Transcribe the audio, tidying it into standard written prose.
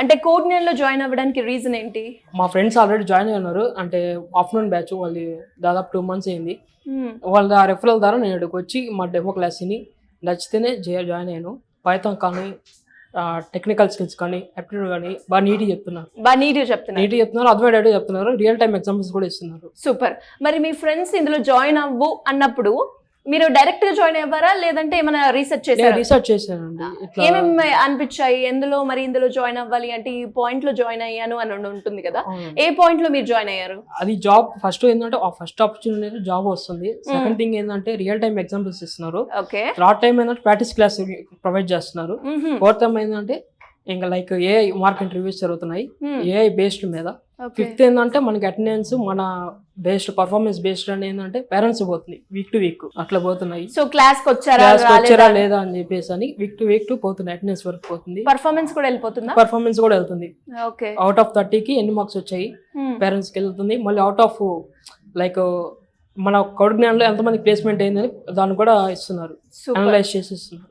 అంటే కోర్డినేట్లో జాయిన్ అవ్వడానికి రీజన్ ఏంటి? మా ఫ్రెండ్స్ ఆల్రెడీ జాయిన్ అయి ఉన్నారు. అంటే ఆఫ్టర్నూన్ బ్యాచ్ వాళ్ళు దాదాపు 2 months అయింది. వాళ్ళ రెఫరల్ ద్వారా నేను ఇక్కడికి వచ్చి మా డెమో క్లాస్ని నచ్చితేనే జాయిన్ అయ్యాను. పైథాన్ కానీ టెక్నికల్ స్కిల్స్ కానీ యాప్టిట్యూడ్ కానీ బాగా నీట్గా చెప్తున్నారు. అర్థమయ్యేటట్టు చెప్తున్నారు. రియల్ టైమ్ ఎగ్జాంపుల్స్ కూడా ఇస్తున్నారు. సూపర్. మరి మీ ఫ్రెండ్స్ ఇందులో జాయిన్ అవ్వు అన్నప్పుడు మీరు డైరెక్ట్ గా జాయిన్ అవ్వారా లేదంటే ఏమైనా రీసెర్చ్ చేశారా? రీసెర్చ్ చేశానండి. ఏమేమి అనిపించాయి ఇందులో జాయిన్ అవ్వాలి అంటే ఈ పాయింట్ లో జాయిన్ అయ్యాను అని ఉంటుంది కదా, ఏ పాయింట్ లో మీరు జాయిన్ అయ్యారు? అది జాబ్ ఫస్ట్ ఏంటంటే ఫస్ట్ ఆపర్చునిటీ జాబ్ వస్తుంది. సెకండ్ థింగ్ ఏంటంటే రియల్ టైమ్ ఎగ్జాంపుల్స్ ఇస్తున్నారు. థర్డ్ టైం ఏంటంటే ప్రాక్టీస్ క్లాస్ ప్రొవైడ్ చేస్తున్నారు. ఫోర్త్ టైం ఏంటంటే ఇంకా లైక్ ఏఐ మార్కెట్ రివ్యూస్ జరుగుతున్నాయి ఏఐ బేస్డ్ మీద. ఫిఫ్త్ ఏంటంటే మనకి అటెండెన్స్ మన బేస్డ్ పర్ఫార్మెన్స్ బేస్డ్ అని ఏంటంటే పేరెంట్స్ పోతుంది వీక్ టు వీక్ అట్లా పోతున్నాయి. సో క్లాస్ వచ్చారా లేదా అని చెప్పేసి అని వీక్ టు పోతుంది. అటెండెన్స్ వరకు పోతుంది. పర్ఫార్మెన్స్ కూడా వెళ్తుంది. అవుట్ ఆఫ్ 30కి ఎన్ని మార్క్స్ వచ్చాయి పేరెంట్స్ కి వెళ్తుంది. మళ్ళీ అవుట్ ఆఫ్ లైక్ మన కోర్డినేట్లో ఎంతమంది ప్లేస్మెంట్ అయిందని దాన్ని కూడా ఇస్తున్నారు, అనలైజ్ చేసి ఇస్తున్నారు.